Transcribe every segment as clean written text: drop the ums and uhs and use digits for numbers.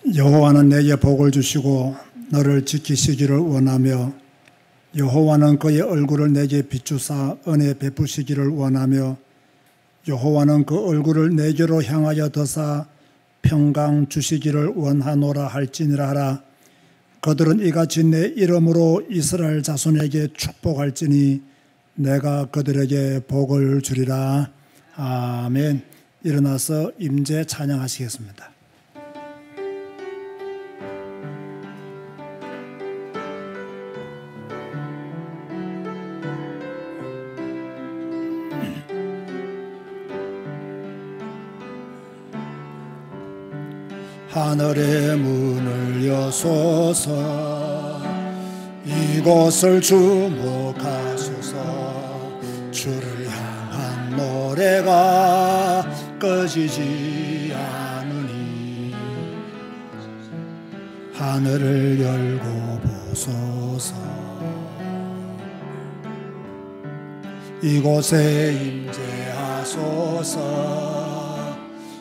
여호와는 내게 복을 주시고 너를 지키시기를 원하며 여호와는 그의 얼굴을 내게 비추사 은혜 베푸시기를 원하며 여호와는 그 얼굴을 내게로 향하여 드사 평강 주시기를 원하노라 할지니라 하라. 그들은 이같이 내 이름으로 이스라엘 자손에게 축복할지니 내가 그들에게 복을 주리라. 아멘. 일어나서 임재 찬양하시겠습니다. 하늘의 문을 여소서 이곳을 주목하소서. 주를 향한 노래가 꺼지지 않으니 하늘을 열고 보소서. 이곳에 임재하소서.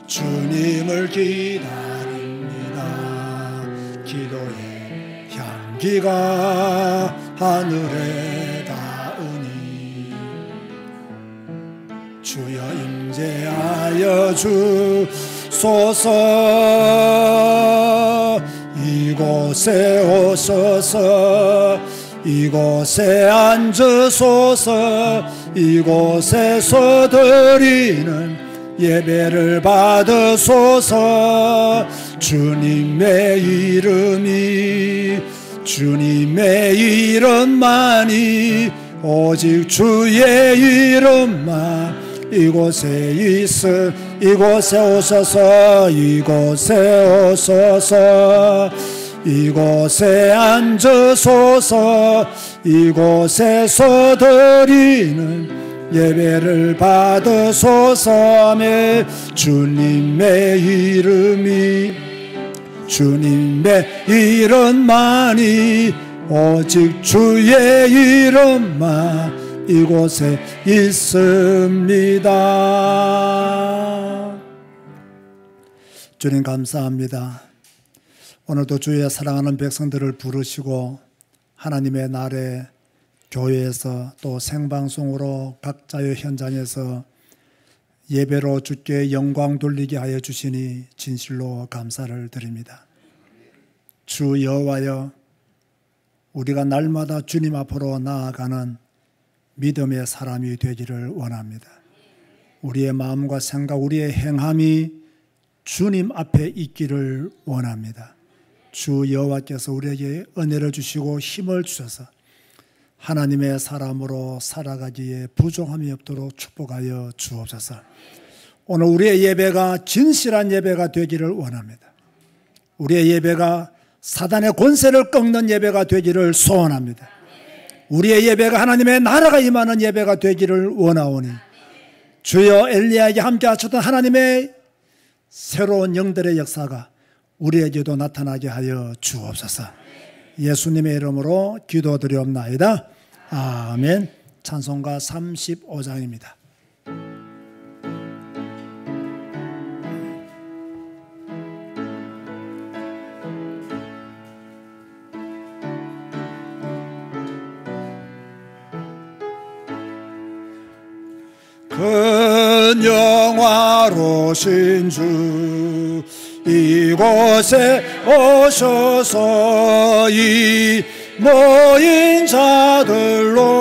주님을 기다립니다. 기도의 향기가 하늘에 닿으니 주여 임재하여 주소서. 이곳에 오소서. 이곳에 앉으소서. 이곳에서 드리는 예배를 받으소서. 주님의 이름만이 오직 주의 이름만 이곳에 있음. 이곳에 오소서. 이곳에 오소서. 이곳에 앉으소서. 이곳에서 드리는 예배를 받으소서. 주님의 이름만이 오직 주의 이름만 이곳에 있습니다. 주님 감사합니다. 오늘도 주의 사랑하는 백성들을 부르시고 하나님의 날에 교회에서 또 생방송으로 각자의 현장에서 예배로 주께 영광 돌리게 하여 주시니 진실로 감사를 드립니다. 주 여호와여, 우리가 날마다 주님 앞으로 나아가는 믿음의 사람이 되기를 원합니다. 우리의 마음과 생각, 우리의 행함이 주님 앞에 있기를 원합니다. 주 여호와께서 우리에게 은혜를 주시고 힘을 주셔서 하나님의 사람으로 살아가기에 부족함이 없도록 축복하여 주옵소서. 오늘 우리의 예배가 진실한 예배가 되기를 원합니다. 우리의 예배가 사단의 권세를 꺾는 예배가 되기를 소원합니다. 우리의 예배가 하나님의 나라가 임하는 예배가 되기를 원하오니 주여 엘리야에게 함께 하셨던 하나님의 새로운 영들의 역사가 우리에게도 나타나게 하여 주옵소서. 예수님의 이름으로 기도드리옵나이다. 아멘. 찬송가 35장입니다. 큰 영화로신 주 이곳에 오셔서 이 모인 자들로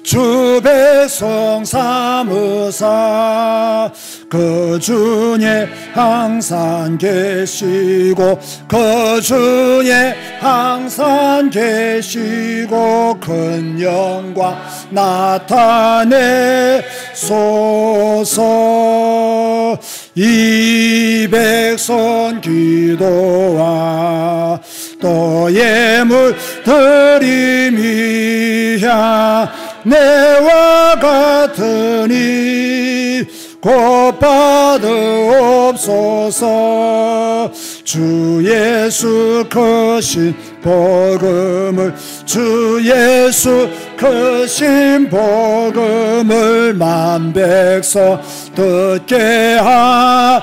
주 백성 삼으사 그 중에 항상 계시고 그 중에 항상 계시고 큰 영광 나타내소서. 이 백성 기도와 또 예물 드림이야 내와 같으니 곧 받으옵소서. 주 예수 크신 복음을 주 예수 크신 복음을 만백성 듣게 하소서.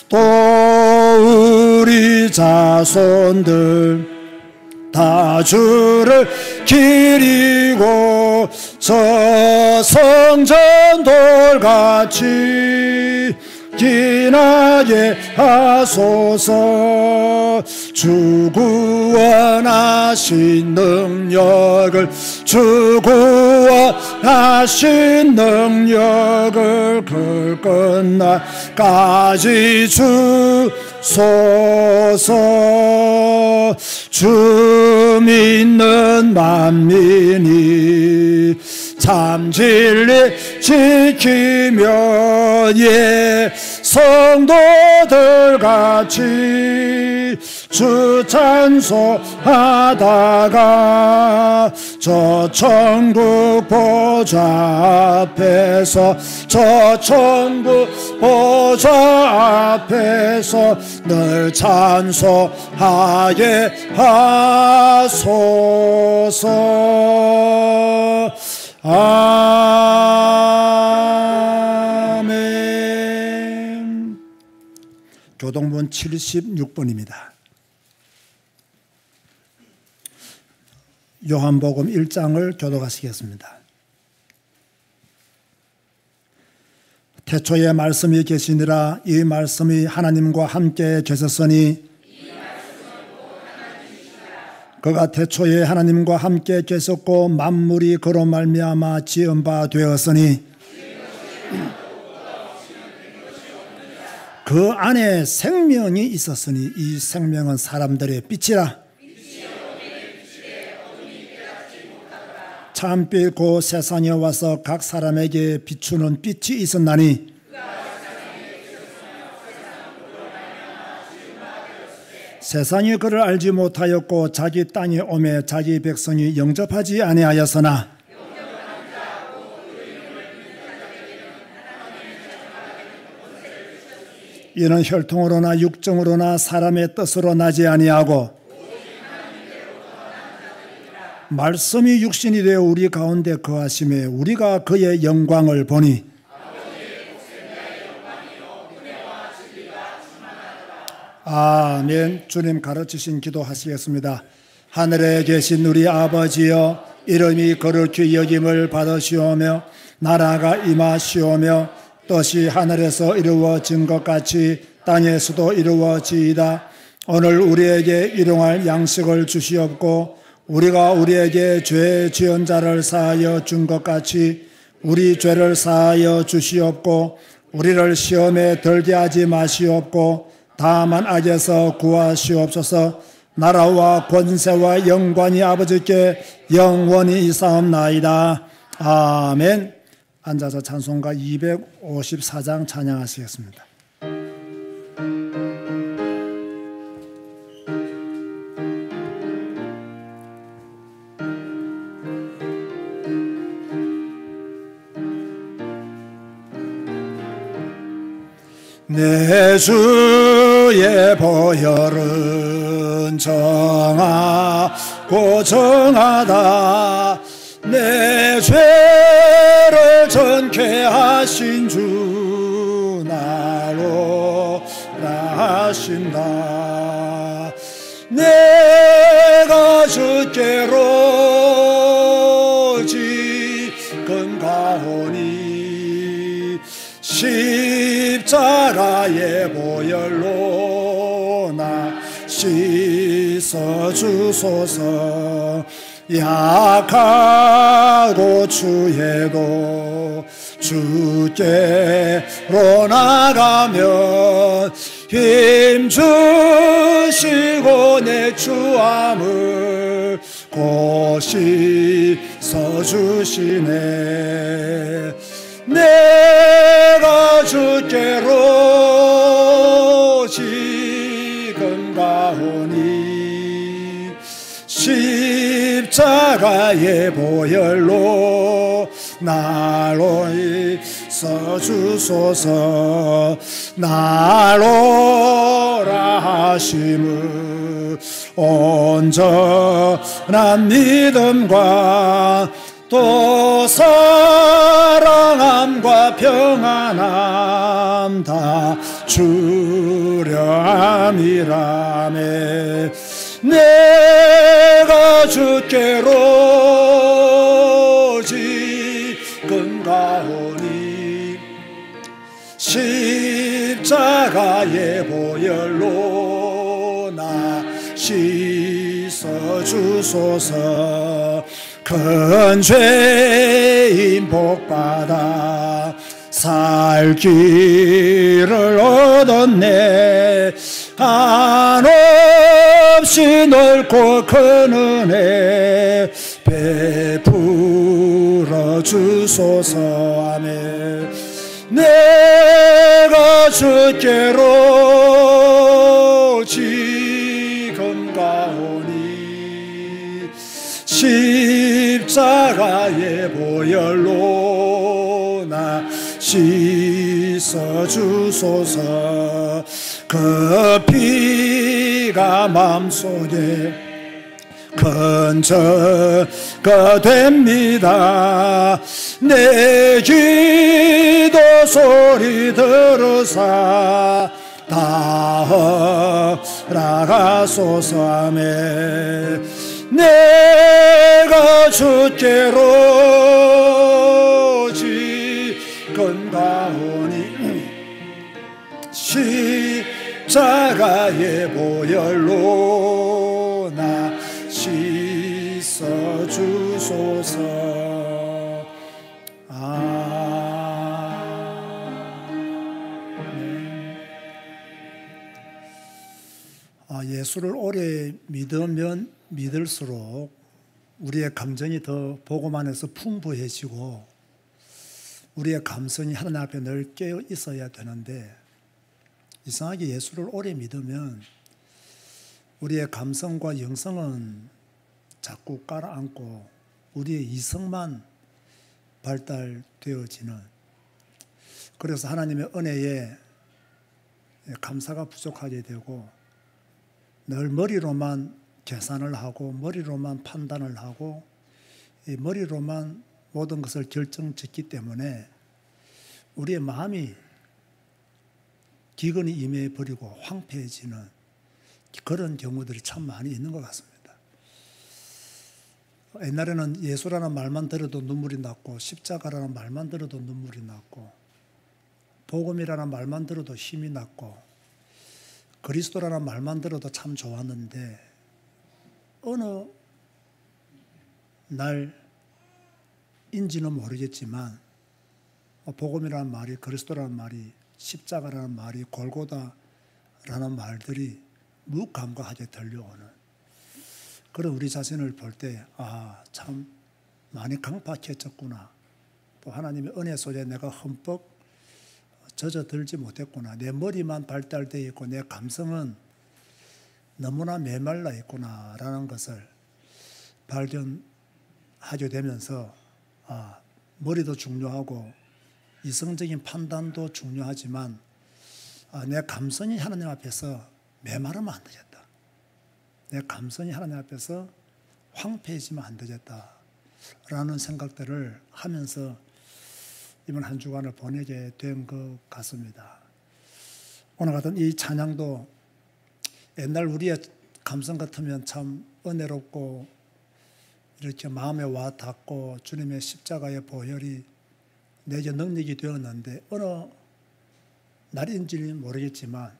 또 우리 자손들 다 주를 기리고 저 성전 돌같이 지나게 하소서. 주 구원하신 능력을 주 구원하신 능력을 그 끝날까지 주소서. 주 믿는 만민이 참 진리 지키며 예 성도들 같이 주 찬송하다가 저 천국 보좌 앞에서 저 천국 보좌 앞에서 늘 찬송하게 하소서. 아멘. 교동본 76번입니다. 요한복음 1장을 교독하시겠습니다. 태초에 말씀이 계시니라. 이 말씀이 하나님과 함께 계셨으니 그가 태초에 하나님과 함께 계셨고 만물이 그로 말미암아 지은 바 되었으니 그 안에 생명이 있었으니 이 생명은 사람들의 빛이라. 참빛 곧 세상에 와서 각 사람에게 비추는 빛이 있었나니 세상이 그를 알지 못하였고 자기 땅에 오매 자기 백성이 영접하지 아니하였으나 이는 혈통으로나 육정으로나 사람의 뜻으로 나지 아니하고 말씀이 육신이 되어 우리 가운데 거하심에 우리가 그의 영광을 보니 아멘. 주님 가르치신 기도 하시겠습니다. 하늘에 계신 우리 아버지여, 이름이 거룩히 여김을 받으시오며 나라가 임하시오며 뜻이 하늘에서 이루어진 것 같이 땅에서도 이루어지이다. 오늘 우리에게 일용할 양식을 주시옵고 우리가 우리에게 죄 지은 자를 사하여 준 것 같이 우리 죄를 사하여 주시옵고 우리를 시험에 들게 하지 마시옵고 다만 악에서 구하시옵소서. 나라와 권세와 영광이 아버지께 영원히 있사옵나이다. 아멘. 앉아서 찬송가 254장 찬양하시겠습니다. 내 주의 보혈은 정하고 정하다. 내 죄를 전케 하신 주 나로 나신다. 내가 주께로 지금 가오니 십자가의 보혈로 나 씻어주소서. 약하고 추해도 주께로 나가면 힘주시고 내 추함을 곧 씻어주시네. 내가 주께로 지금 가오니 십자가의 보혈로 나로 있어주소서. 나로라 하심을 온전한 믿음과 또 사랑함과 평안함 다 주려함이라매 내가 주께로 지금 가오니 십자가의 보혈로 나 씻어주소서 큰 죄인 복받아 살 길을 얻었네 한없이 넓고 큰 은혜 베풀어 주소서 아멘 내가 주께로 지금 가오니 십자가의 보혈로 나 씻어주소서 그 피가 마음속에 큰 증거 됩니다 내 기도 소리 들으사 다 허락하소서 아멘 내가 주께로 지금 가오니 십자가의 보혈로 나 씻어주소서 예수를 오래 믿으면 믿을수록 우리의 감정이 더 복음 안에서 풍부해지고 우리의 감성이 하나님 앞에 늘 깨어 있어야 되는데 이상하게 예수를 오래 믿으면 우리의 감성과 영성은 자꾸 깔아앉고 우리의 이성만 발달되어지는 그래서 하나님의 은혜에 감사가 부족하게 되고 늘 머리로만 계산을 하고 머리로만 판단을 하고 이 머리로만 모든 것을 결정짓기 때문에 우리의 마음이 기근이 임해버리고 황폐해지는 그런 경우들이 참 많이 있는 것 같습니다. 옛날에는 예수라는 말만 들어도 눈물이 났고 십자가라는 말만 들어도 눈물이 났고 복음이라는 말만 들어도 힘이 났고 그리스도라는 말만 들어도 참 좋았는데 어느 날인지는 모르겠지만 복음이라는 말이 그리스도라는 말이 십자가라는 말이 골고다라는 말들이 무감각하게 들려오는 그런 우리 자신을 볼 때 참 많이 강팍해졌구나 또 하나님의 은혜 속에 내가 흠뻑 젖어들지 못했구나 내 머리만 발달되어 있고 내 감성은 너무나 메말라 있구나 라는 것을 발견하게 되면서 머리도 중요하고 이성적인 판단도 중요하지만 내 감성이 하나님 앞에서 메마르면 안 되겠다. 내 감성이 하나님 앞에서 황폐해지면 안 되겠다 라는 생각들을 하면서 이번 한 주간을 보내게 된 것 같습니다. 오늘 같은 이 찬양도 옛날 우리의 감성 같으면 참 은혜롭고 이렇게 마음에 와 닿고 주님의 십자가의 보혈이 내게 능력이 되었는데 어느 날인지는 모르겠지만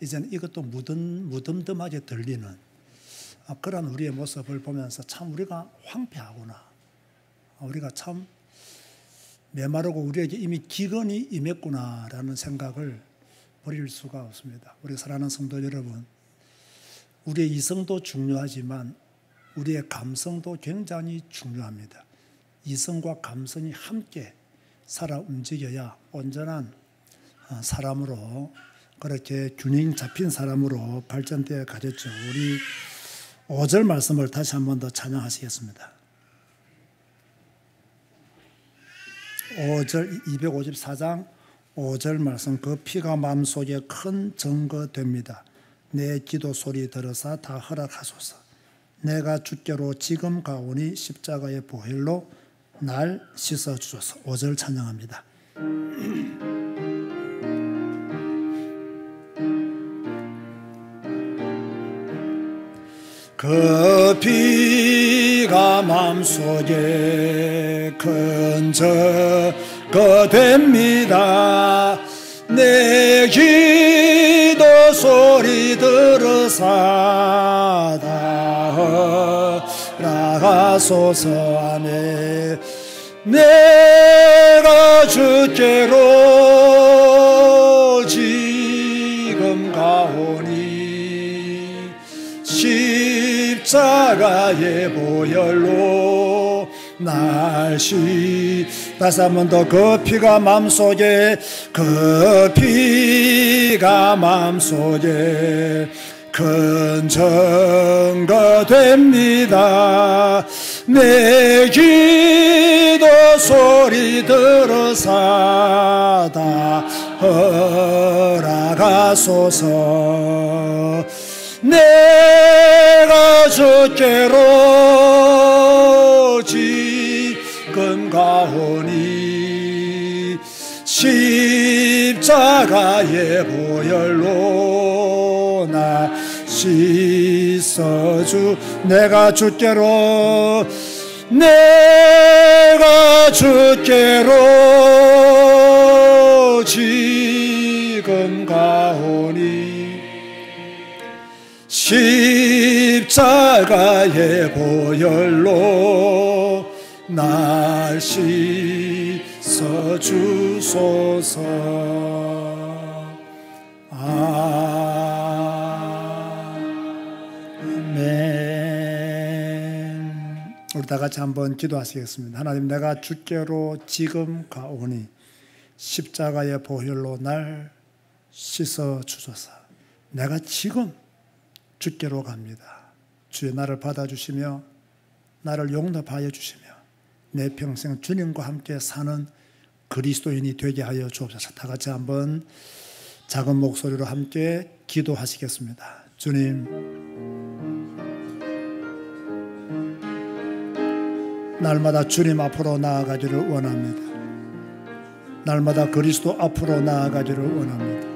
이제는 이것도 무덤덤하게 들리는 그런 우리의 모습을 보면서 참 우리가 황폐하구나 우리가 참 메마르고 우리에게 이미 기근이 임했구나라는 생각을 버릴 수가 없습니다. 우리 사랑하는 성도 여러분, 우리의 이성도 중요하지만 우리의 감성도 굉장히 중요합니다. 이성과 감성이 함께 살아 움직여야 온전한 사람으로 그렇게 균형 잡힌 사람으로 발전되어 가겠죠. 우리 5절 말씀을 다시 한 번 더 찬양하시겠습니다. 5절 254장 5절 말씀 그 피가 마음속에 큰 증거 됩니다. 내 기도 소리 들으사 다 허락하소서. 내가 주께로 지금 가오니 십자가의 보혈로 날 씻어주소서. 5절 찬양합니다. 그 피가 맘속에 큰 저거 됩니다. 내 기도 소리 들으사 다 허락하소서 하네. 내가 주께로 지금 가오니 십자가의 보혈로 날씨. 다시 한 번 더. 그 피가 맘속에, 그 피가 맘속에 큰 증거 됩니다. 내 기도 소리 들으사 다 허락하소서. 내가 주께로 지금 가오니 십자가의 보혈로 나 씻어주. 내가 주께로 지금 가오니 십자가의 보혈로 날 씻어주소서. 아멘. 우리 다 같이 한번 기도하시겠습니다. 하나님, 내가 주께로 지금 가오니 십자가의 보혈로 날 씻어주소서. 내가 지금 주께로 갑니다. 주의 나를 받아주시며 나를 용납하여 주시며 내 평생 주님과 함께 사는 그리스도인이 되게 하여 주옵소서. 다 같이 한번 작은 목소리로 함께 기도하시겠습니다. 주님, 날마다 주님 앞으로 나아가기를 원합니다. 날마다 그리스도 앞으로 나아가기를 원합니다.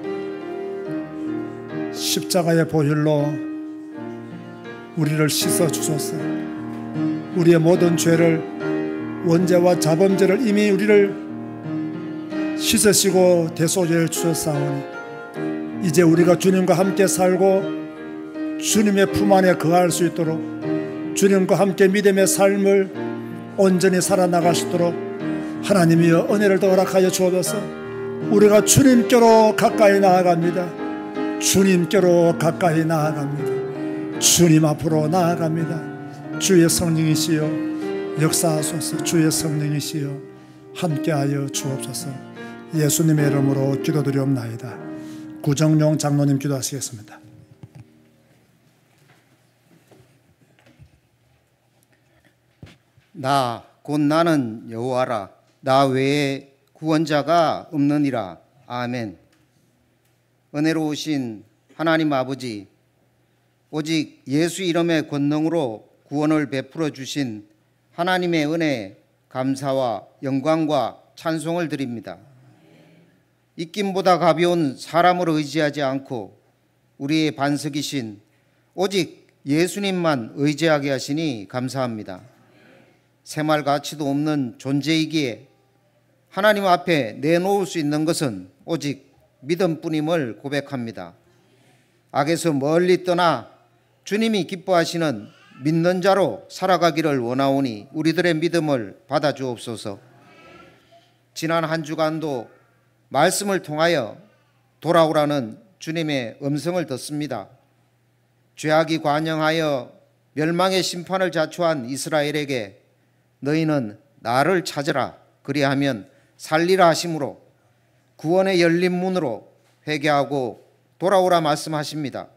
십자가의 보혈로 우리를 씻어주소서. 우리의 모든 죄를, 원죄와 자범죄를 이미 우리를 씻으시고 대속해 주셨사오니 이제 우리가 주님과 함께 살고 주님의 품 안에 거할 수 있도록, 주님과 함께 믿음의 삶을 온전히 살아나갈 수 있도록 하나님이여 은혜를 더 허락하여 주옵소서. 우리가 주님께로 가까이 나아갑니다. 주님께로 가까이 나아갑니다. 주님 앞으로 나아갑니다. 주의 성령이시여 역사하소서. 주의 성령이시여 함께하여 주옵소서. 예수님의 이름으로 기도드리옵나이다. 구정용 장로님 기도하시겠습니다. 나 곧 나는 여호와라. 나 외에 구원자가 없느니라. 아멘. 은혜로우신 하나님 아버지, 오직 예수 이름의 권능으로 구원을 베풀어 주신 하나님의 은혜에 감사와 영광과 찬송을 드립니다. 입김보다 가벼운 사람을 의지하지 않고 우리의 반석이신 오직 예수님만 의지하게 하시니 감사합니다. 새말 가치도 없는 존재이기에 하나님 앞에 내놓을 수 있는 것은 오직 믿음뿐임을 고백합니다. 악에서 멀리 떠나 주님이 기뻐하시는 믿는 자로 살아가기를 원하오니 우리들의 믿음을 받아주옵소서. 지난 한 주간도 말씀을 통하여 돌아오라는 주님의 음성을 듣습니다. 죄악이 관영하여 멸망의 심판을 자초한 이스라엘에게 너희는 나를 찾으라 그리하면 살리라 하심으로 구원의 열린 문으로 회개하고 돌아오라 말씀하십니다.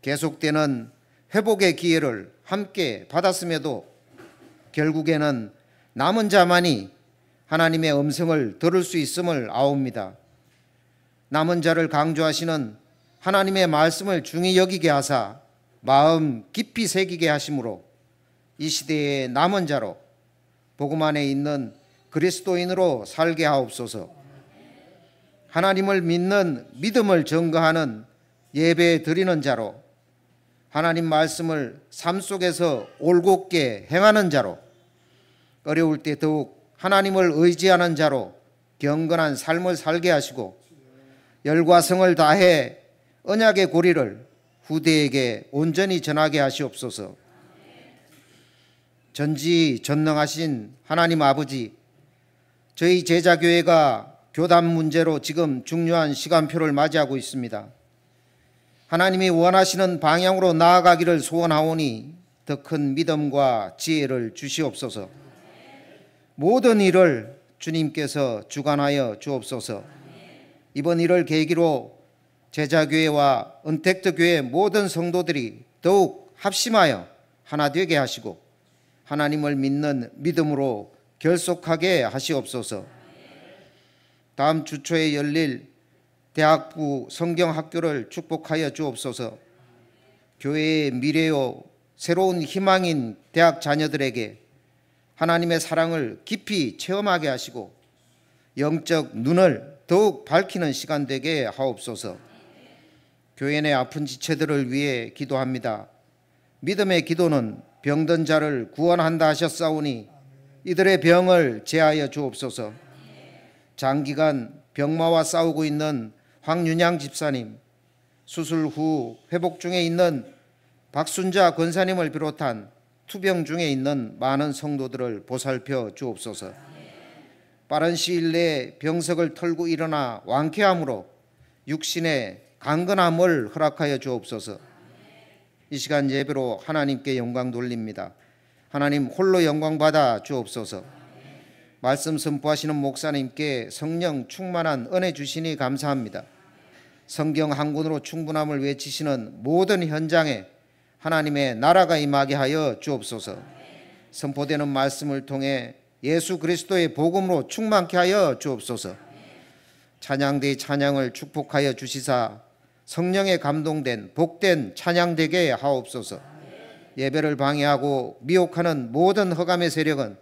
계속되는 회복의 기회를 함께 받았음에도 결국에는 남은 자만이 하나님의 음성을 들을 수 있음을 아옵니다. 남은 자를 강조하시는 하나님의 말씀을 중히 여기게 하사 마음 깊이 새기게 하심으로 이 시대의 남은 자로 복음 안에 있는 그리스도인으로 살게 하옵소서. 하나님을 믿는 믿음을 증거하는 예배 드리는 자로, 하나님 말씀을 삶 속에서 올곧게 행하는 자로, 어려울 때 더욱 하나님을 의지하는 자로 경건한 삶을 살게 하시고 열과 성을 다해 언약의 고리를 후대에게 온전히 전하게 하시옵소서. 전지전능하신 하나님 아버지, 저희 제자교회가 교단 문제로 지금 중요한 시간표를 맞이하고 있습니다. 하나님이 원하시는 방향으로 나아가기를 소원하오니 더 큰 믿음과 지혜를 주시옵소서. 모든 일을 주님께서 주관하여 주옵소서. 이번 일을 계기로 제자교회와 은택트 교회 모든 성도들이 더욱 합심하여 하나 되게 하시고 하나님을 믿는 믿음으로 결속하게 하시옵소서. 다음 주 초에 열릴 대학부 성경학교를 축복하여 주옵소서. 교회의 미래요 새로운 희망인 대학 자녀들에게 하나님의 사랑을 깊이 체험하게 하시고 영적 눈을 더욱 밝히는 시간 되게 하옵소서. 교회 내 아픈 지체들을 위해 기도합니다. 믿음의 기도는 병든 자를 구원한다 하셨사오니 이들의 병을 제하여 주옵소서. 장기간 병마와 싸우고 있는 황윤양 집사님, 수술 후 회복 중에 있는 박순자 권사님을 비롯한 투병 중에 있는 많은 성도들을 보살펴 주옵소서. 빠른 시일 내에 병석을 털고 일어나 완쾌함으로 육신의 강건함을 허락하여 주옵소서. 이 시간 예배로 하나님께 영광 돌립니다. 하나님 홀로 영광 받아 주옵소서. 말씀 선포하시는 목사님께 성령 충만한 은혜 주시니 감사합니다. 성경 한 권으로 충분함을 외치시는 모든 현장에 하나님의 나라가 임하게 하여 주옵소서. 선포되는 말씀을 통해 예수 그리스도의 복음으로 충만케 하여 주옵소서. 찬양대의 찬양을 축복하여 주시사 성령에 감동된 복된 찬양되게 하옵소서. 예배를 방해하고 미혹하는 모든 흑암의 세력은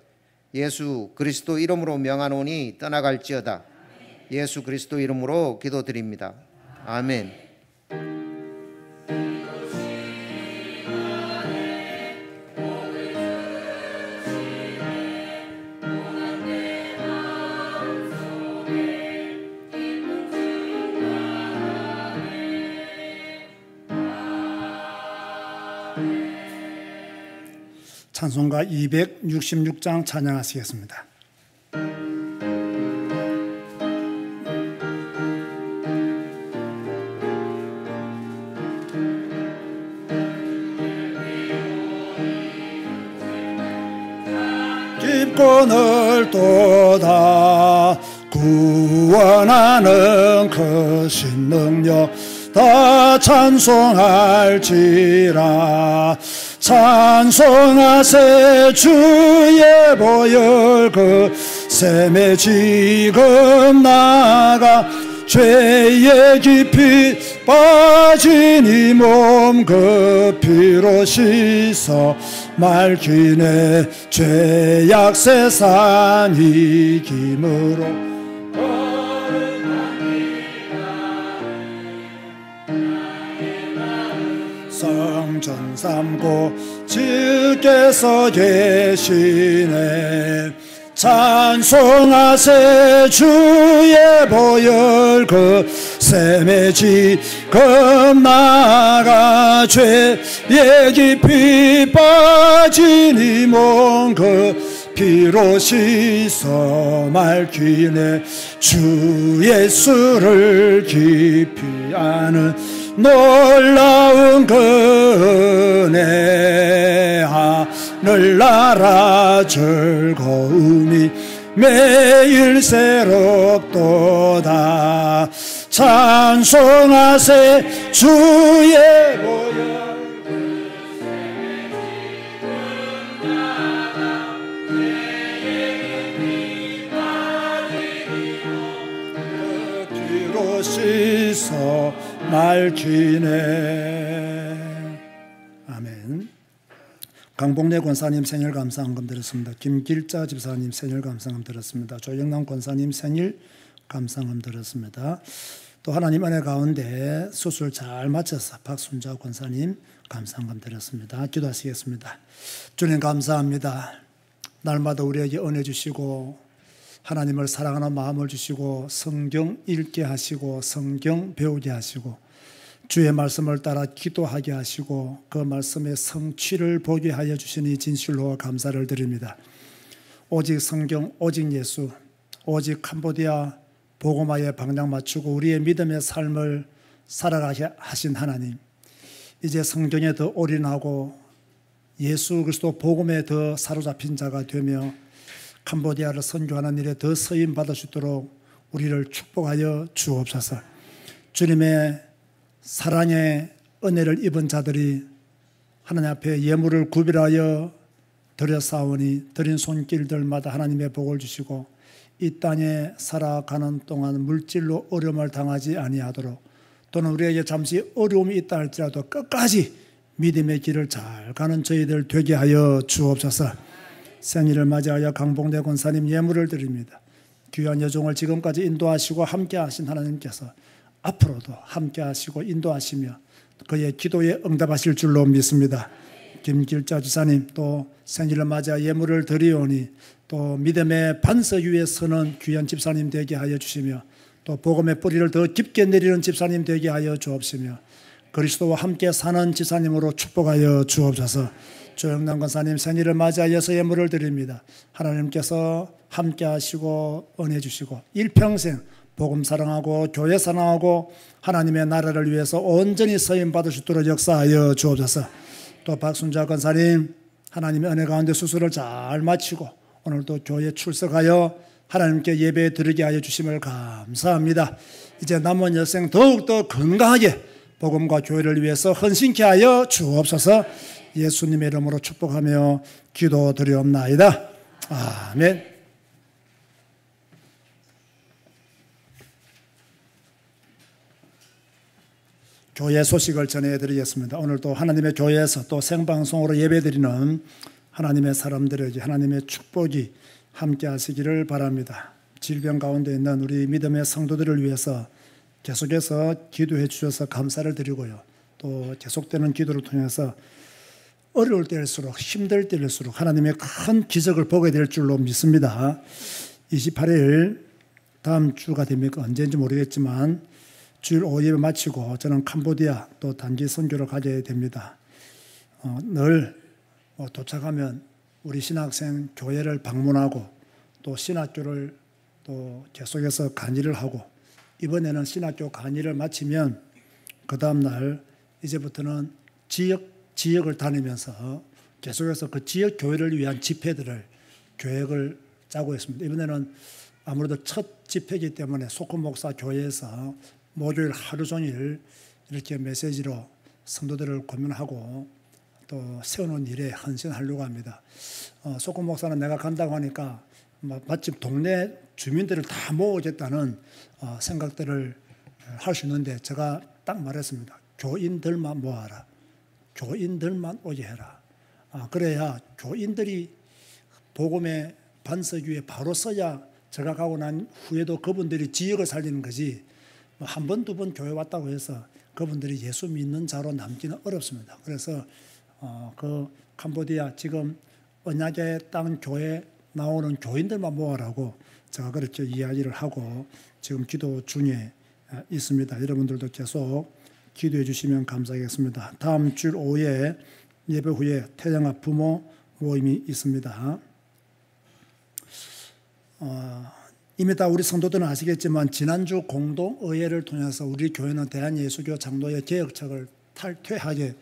예수 그리스도 이름으로 명하노니 떠나갈지어다. 예수 그리스도 이름으로 기도드립니다. 아멘. 찬송가 266장 찬양하시겠습니다. 깊고 넓도다 구원하는 크신 능력 다 찬송할지라. 찬송하세 주의 보혈 그 샘에 지금 나가 죄에 깊이 빠진 이 몸 그 피로 씻어 맑히네. 죄악 세상 이김으로 성전 삼고 주께서 계시네. 찬송하세 주의 보혈 그 샘에 지금 나가 죄에 깊이 빠진 이 몸 그 피로 씻어 맑히네. 주 예수를 깊이 아는 놀라운 그 은혜 하늘나라 즐거움이 매일 새롭도다. 찬송하세 주의 보혈 그 피로 씻어 말지네. 아멘. 강복래 권사님 생일 감사헌금 드렸습니다. 김길자 집사님 생일 감사헌금 드렸습니다. 조영남 권사님 생일 감사헌금 드렸습니다. 또 하나님 은혜 가운데 수술 잘 마쳐서 박순자 권사님 감사헌금 드렸습니다. 기도하시겠습니다. 주님 감사합니다. 날마다 우리에게 은혜 주시고 하나님을 사랑하는 마음을 주시고 성경 읽게 하시고 성경 배우게 하시고 주의 말씀을 따라 기도하게 하시고 그 말씀의 성취를 보게 하여 주시니 진실로 감사를 드립니다. 오직 성경, 오직 예수, 오직 캄보디아 복음화에 방향 맞추고 우리의 믿음의 삶을 살아가게 하신 하나님, 이제 성경에 더 올인하고 예수 그리스도 복음에 더 사로잡힌 자가 되며 캄보디아를 선교하는 일에 더 쓰임 받을 수 있도록 우리를 축복하여 주옵소서. 주님의 사랑의 은혜를 입은 자들이 하나님 앞에 예물을 구별하여 드려 싸우니 드린 손길들마다 하나님의 복을 주시고 이 땅에 살아가는 동안 물질로 어려움을 당하지 아니하도록 또는 우리에게 잠시 어려움이 있다 할지라도 끝까지 믿음의 길을 잘 가는 저희들 되게 하여 주옵소서. 생일을 맞이하여 강복래 권사님 예물을 드립니다. 귀한 여종을 지금까지 인도하시고 함께 하신 하나님께서 앞으로도 함께 하시고 인도하시며 그의 기도에 응답하실 줄로 믿습니다. 김길자 지사님 또 생일을 맞아 예물을 드리오니 또 믿음의 반석 위에 서는 귀한 집사님 되게 하여 주시며 또 복음의 뿌리를 더 깊게 내리는 집사님 되게 하여 주옵시며 그리스도와 함께 사는 집사님으로 축복하여 주옵소서. 조영남 권사님 생일을 맞이하여서 예물을 드립니다. 하나님께서 함께 하시고 은혜 주시고 일평생 복음 사랑하고 교회 사랑하고 하나님의 나라를 위해서 온전히 쓰임 받을 수 있도록 역사하여 주옵소서. 또 박순자 권사님 하나님의 은혜 가운데 수술을 잘 마치고 오늘도 교회에 출석하여 하나님께 예배 드리게 하여 주심을 감사합니다. 이제 남은 여생 더욱더 건강하게 복음과 교회를 위해서 헌신케 하여 주옵소서. 예수님의 이름으로 축복하며 기도드리옵나이다. 아멘. 교회 소식을 전해드리겠습니다. 오늘도 하나님의 교회에서 또 생방송으로 예배드리는 하나님의 사람들에게 하나님의 축복이 함께 하시기를 바랍니다. 질병 가운데 있는 우리 믿음의 성도들을 위해서 계속해서 기도해 주셔서 감사를 드리고요. 또 계속되는 기도를 통해서 어려울 때일수록 힘들 때일수록 하나님의 큰 기적을 보게 될 줄로 믿습니다. 28일 다음 주가 됩니까? 언제인지 모르겠지만 주일 오후 예배 마치고 저는 캄보디아 또 단기 선교를 가게 됩니다. 늘 도착하면 우리 신학생 교회를 방문하고 또 신학교를 또 계속해서 강의를 하고 이번에는 신학교 강의를 마치면 그 다음 날 이제부터는 지역을 다니면서 계속해서 그 지역 교회를 위한 집회들을 계획을 짜고 있습니다. 이번에는 아무래도 첫 집회이기 때문에 소금 목사 교회에서 목요일 하루 종일 이렇게 메시지로 성도들을 고민하고 또 세우는 일에 헌신하려고 합니다. 소금 목사는 내가 간다고 하니까 마침 동네 주민들을 다 모으겠다는 생각들을 할 수 있는데 제가 딱 말했습니다. 교인들만 모아라. 교인들만 오게 해라. 그래야 교인들이 복음의 반석 위에 바로 서야 제가 가고 난 후에도 그분들이 지역을 살리는 거지 한 번, 두 번 교회 왔다고 해서 그분들이 예수 믿는 자로 남기는 어렵습니다. 그래서 그 캄보디아 지금 언약의 땅 교회 나오는 교인들만 모아라고 제가 그렇게 이야기를 하고 지금 기도 중에 있습니다. 여러분들도 계속 기도해 주시면 감사하겠습니다. 다음 주 오후에 예배 후에 태영아 부모 모임이 있습니다. 이미 다 우리 성도들은 아시겠지만 지난주 공동의회를 통해서 우리 교회는 대한예수교 장로회 개혁책을 탈퇴하게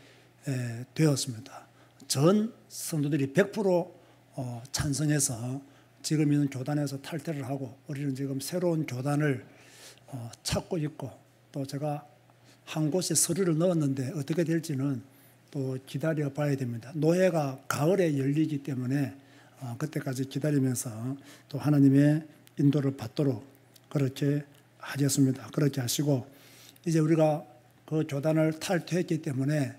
되었습니다. 전 성도들이 100% 찬성해서 지금 있는 교단에서 탈퇴를 하고 우리는 지금 새로운 교단을 찾고 있고 또 제가 한 곳에 서류를 넣었는데 어떻게 될지는 또 기다려 봐야 됩니다. 노회가 가을에 열리기 때문에 그때까지 기다리면서 또 하나님의 인도를 받도록 그렇게 하겠습니다. 그렇게 하시고 이제 우리가 그 교단을 탈퇴했기 때문에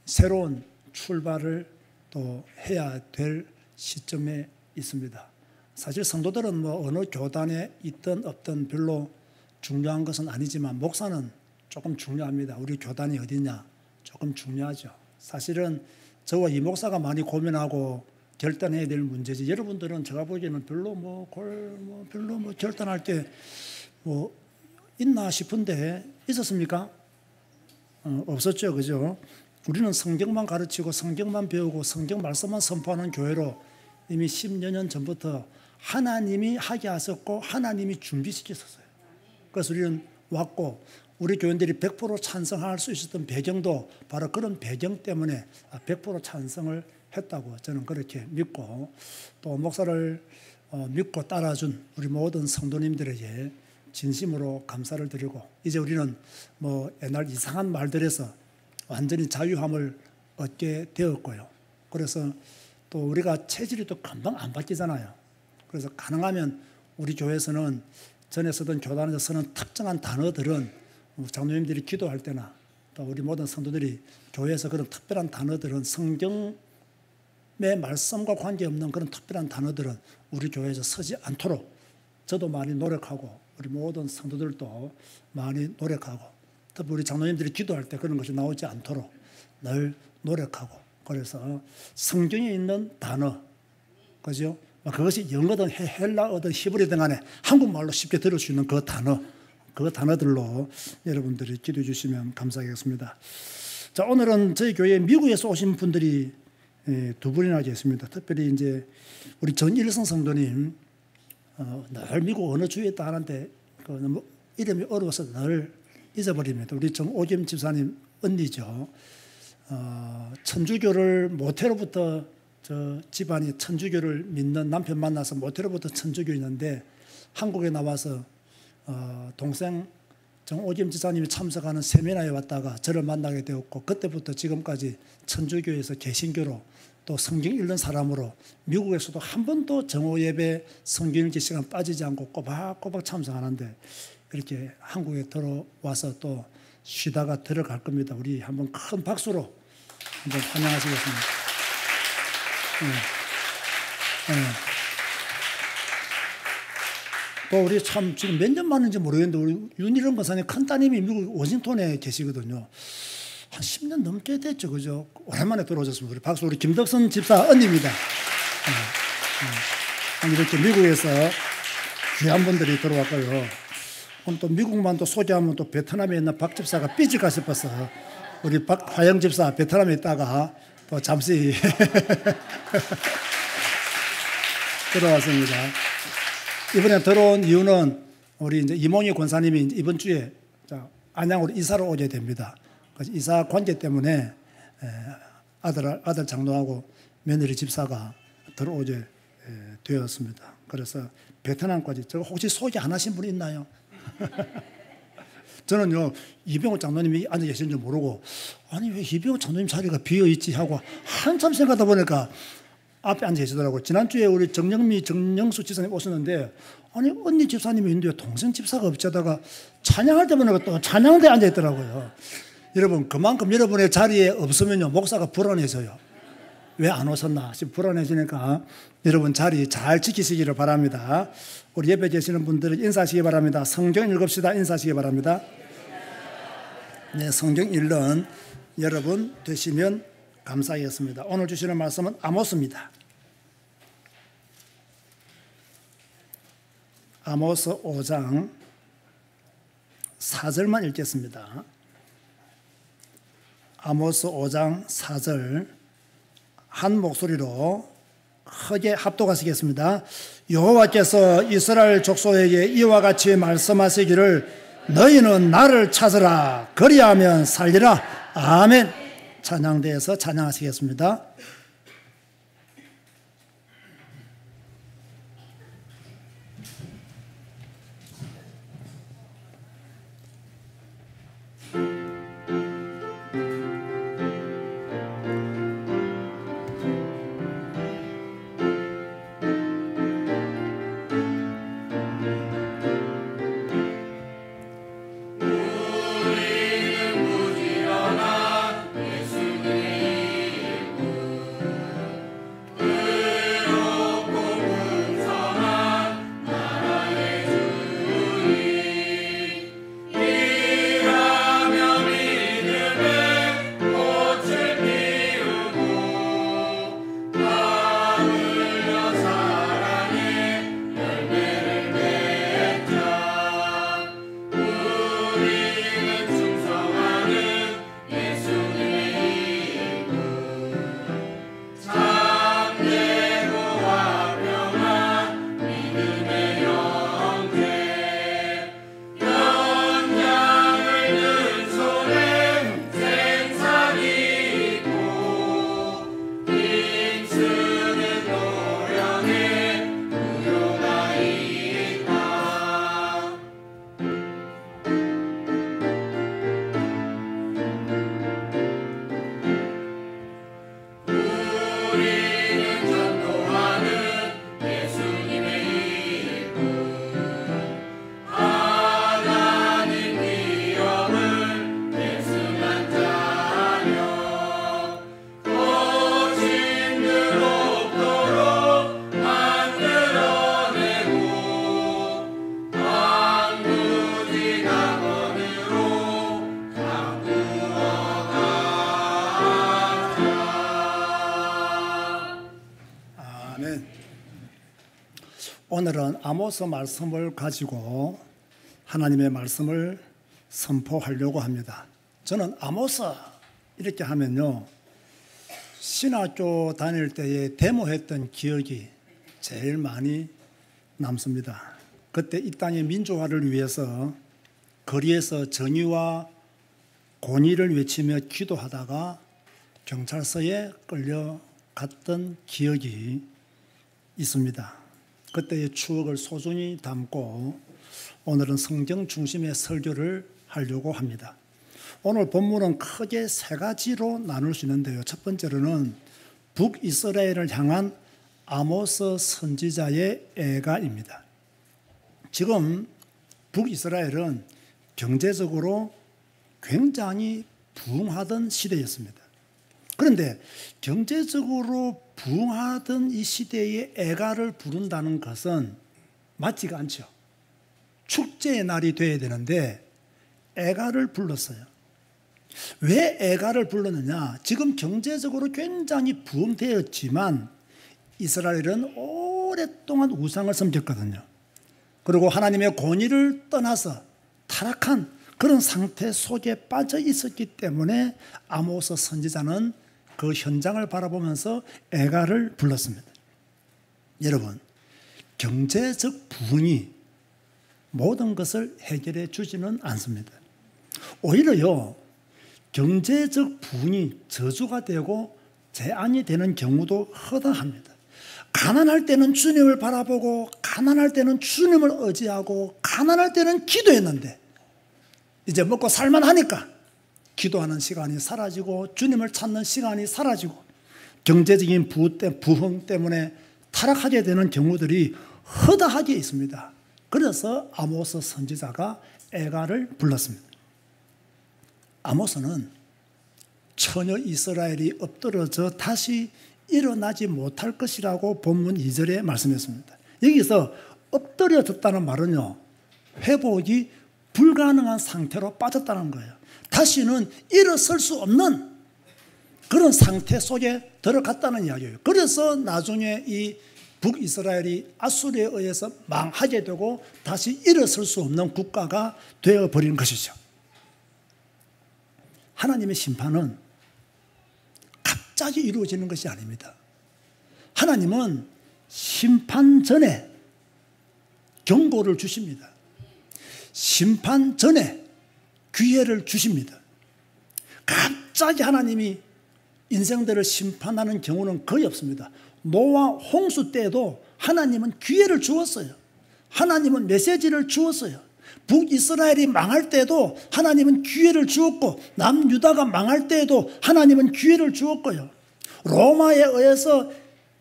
새로운 출발을 또 해야 될 시점에 있습니다. 사실 성도들은 뭐 어느 교단에 있든 없든 별로 중요한 것은 아니지만 목사는 조금 중요합니다. 우리 교단이 어디냐 조금 중요하죠. 사실은 저와 이 목사가 많이 고민하고 결단해야 될 문제지. 여러분들은 제가 보기에는 별로 별로 결단할 게 뭐 있나 싶은데 있었습니까? 없었죠, 그죠? 우리는 성경만 가르치고 성경만 배우고 성경 말씀만 선포하는 교회로 이미 10여 년 전부터 하나님이 하게 하셨고 하나님이 준비시켰었어요. 그래서 우리는 왔고 우리 교인들이 100% 찬성할 수 있었던 배경도 바로 그런 배경 때문에 100% 찬성을 했다고 저는 그렇게 믿고, 또 목사를 믿고 따라준 우리 모든 성도님들에게 진심으로 감사를 드리고, 이제 우리는 뭐 옛날 이상한 말들에서 완전히 자유함을 얻게 되었고요. 그래서 또 우리가 체질이 또 금방 안 바뀌잖아요. 그래서 가능하면 우리 교회에서는 전에 쓰던 교단에서 쓰는 특정한 단어들은 장로님들이 기도할 때나 또 우리 모든 성도들이 교회에서 그런 특별한 단어들은 성경의 말씀과 관계없는 그런 특별한 단어들은 우리 교회에서 쓰지 않도록 저도 많이 노력하고 우리 모든 성도들도 많이 노력하고, 특히 우리 장로님들이 기도할 때 그런 것이 나오지 않도록 늘 노력하고, 그래서 성경에 있는 단어, 그죠? 그것이 영어든 헬라어든 히브리어든 간에 한국말로 쉽게 들을 수 있는 그 단어, 그 단어들로 여러분들이 기도해 주시면 감사하겠습니다. 자, 오늘은 저희 교회에 미국에서 오신 분들이 두 분이나 계십니다. 특별히 이제 우리 전일성 성도님, 늘 미국 어느 주에 있다 하는데 너무 이름이 어려워서 늘 잊어버립니다. 우리 정오겸 집사님 언니죠. 천주교를 모태로부터 저 집안이 천주교를 믿는 남편 만나서 모태로부터 천주교였는데 한국에 나와서 동생 정오겸 집사님이 참석하는 세미나에 왔다가 저를 만나게 되었고, 그때부터 지금까지 천주교에서 개신교로 또 성경 읽는 사람으로 미국에서도 한 번도 정오 예배 성경 읽기 시간 빠지지 않고 꼬박꼬박 참석하는데, 이렇게 한국에 들어와서 또 쉬다가 들어갈 겁니다. 우리 한번 큰 박수로 한번 환영하시겠습니다. 또 우리 참 지금 몇 년 만인지 모르겠는데 우리 윤일원 권사님 큰따님이 미국 워싱턴에 계시거든요. 한 10년 넘게 됐죠, 그죠? 오랜만에 들어오셨습니다. 우리 박수, 우리 김덕선 집사 언니입니다. 이렇게 미국에서 귀한 분들이 들어왔고요. 오늘 또 미국만 또 소개하면 또 베트남에 있는 박 집사가 삐질까 싶어서 우리 박화영 집사 베트남에 있다가 또 잠시 들어왔습니다. 이번에 들어온 이유는 우리 이제 이몽희 권사님이 이제 이번 주에 안양으로 이사를 오게 됩니다. 그래서 이사 관계 때문에 아들 장로하고 며느리 집사가 들어오게 되었습니다. 그래서 베트남까지, 저거 혹시 소개 안 하신 분 있나요? 저는요, 이병호 장로님이 앉아 계신 줄 모르고, 아니 왜 이병호 장로님 자리가 비어있지 하고 한참 생각하다 보니까 앞에 앉아 계시더라고요. 지난주에 우리 정영수 집사님 오셨는데, 아니 언니 집사님이 있는데 동생 집사가 없자다가 찬양할 때 보니까 또 찬양대에 앉아 있더라고요. 여러분, 그만큼 여러분의 자리에 없으면요, 목사가 불안해져요. 왜 안 오셨나 싶어 불안해지니까 여러분 자리 잘 지키시기를 바랍니다. 우리 예배 계시는 분들은 인사하시기 바랍니다. 성경 읽읍시다. 인사하시기 바랍니다. 네, 성경 읽는 여러분 되시면 감사하겠습니다. 오늘 주시는 말씀은 아모스입니다. 아모스 5장 4절만 읽겠습니다. 아모스 5장 4절 한 목소리로 크게 합독하시겠습니다. 여호와께서 이스라엘 족속에게 이와 같이 말씀하시기를 너희는 나를 찾으라 그리하면 살리라. 아멘. 찬양대에서 찬양하시겠습니다. 우리 오늘은 아모스 말씀을 가지고 하나님의 말씀을 선포하려고 합니다. 저는 아모스 이렇게 하면요, 신학교 다닐 때에 데모했던 기억이 제일 많이 남습니다. 그때 이 땅의 민주화를 위해서 거리에서 정의와 공의를 외치며 기도하다가 경찰서에 끌려갔던 기억이 있습니다. 그때의 추억을 소중히 담고 오늘은 성경 중심의 설교를 하려고 합니다. 오늘 본문은 크게 세 가지로 나눌 수 있는데요. 첫 번째로는 북이스라엘을 향한 아모스 선지자의 애가입니다. 지금 북이스라엘은 경제적으로 굉장히 부흥하던 시대였습니다. 그런데 경제적으로 부흥하던 이 시대에 애가를 부른다는 것은 맞지가 않죠. 축제의 날이 돼야 되는데 애가를 불렀어요. 왜 애가를 불렀느냐? 지금 경제적으로 굉장히 부흥되었지만 이스라엘은 오랫동안 우상을 섬겼거든요. 그리고 하나님의 권위를 떠나서 타락한 그런 상태 속에 빠져 있었기 때문에 아모스 선지자는 그 현장을 바라보면서 애가를 불렀습니다. 여러분, 경제적 부흥이 모든 것을 해결해 주지는 않습니다. 오히려요, 경제적 부흥이 저주가 되고 재앙이 되는 경우도 허다합니다. 가난할 때는 주님을 바라보고, 가난할 때는 주님을 의지하고, 가난할 때는 기도했는데 이제 먹고 살만하니까 기도하는 시간이 사라지고 주님을 찾는 시간이 사라지고 경제적인 부흥 때문에 타락하게 되는 경우들이 허다하게 있습니다. 그래서 아모스 선지자가 애가를 불렀습니다. 아모스는 처녀 이스라엘이 엎드러져 다시 일어나지 못할 것이라고 본문 2절에 말씀했습니다. 여기서 엎드려졌다는 말은요, 회복이 불가능한 상태로 빠졌다는 거예요. 다시는 일어설 수 없는 그런 상태 속에 들어갔다는 이야기예요. 그래서 나중에 이 북이스라엘이 아수르에 의해서 망하게 되고 다시 일어설 수 없는 국가가 되어버린 것이죠. 하나님의 심판은 갑자기 이루어지는 것이 아닙니다. 하나님은 심판 전에 경고를 주십니다. 심판 전에 기회를 주십니다. 갑자기 하나님이 인생들을 심판하는 경우는 거의 없습니다. 노아 홍수 때도 하나님은 기회를 주었어요. 하나님은 메시지를 주었어요. 북이스라엘이 망할 때도 하나님은 기회를 주었고, 남유다가 망할 때에도 하나님은 기회를 주었고요. 로마에 의해서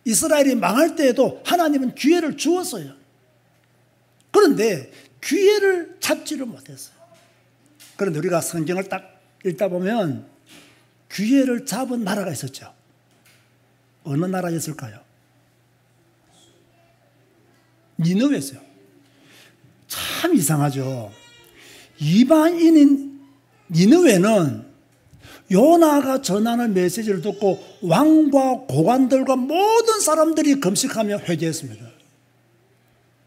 이스라엘이 망할 때에도 하나님은 기회를 주었어요. 그런데 기회를 잡지를 못했어요. 그런데 우리가 성경을 딱 읽다 보면 기회를 잡은 나라가 있었죠. 어느 나라였을까요? 니느웨였어요. 참 이상하죠. 이방인인 니느웨는 요나가 전하는 메시지를 듣고 왕과 고관들과 모든 사람들이 금식하며 회개했습니다.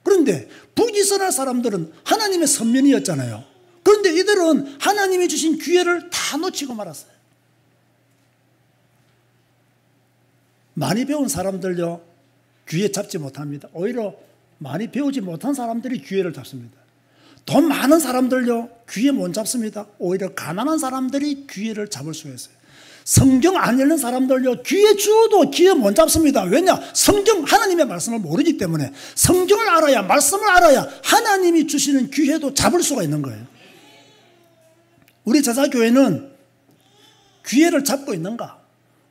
그런데 북이스라엘 사람들은 하나님의 선민이었잖아요. 그런데 이들은 하나님이 주신 기회를 다 놓치고 말았어요. 많이 배운 사람들요, 기회 잡지 못합니다. 오히려 많이 배우지 못한 사람들이 기회를 잡습니다. 돈 많은 사람들요, 기회 못 잡습니다. 오히려 가난한 사람들이 기회를 잡을 수가 있어요. 성경 안 읽는 사람들요, 기회 주어도 기회 못 잡습니다. 왜냐? 성경 하나님의 말씀을 모르기 때문에. 성경을 알아야, 말씀을 알아야 하나님이 주시는 기회도 잡을 수가 있는 거예요. 우리 제자교회는 기회를 잡고 있는가?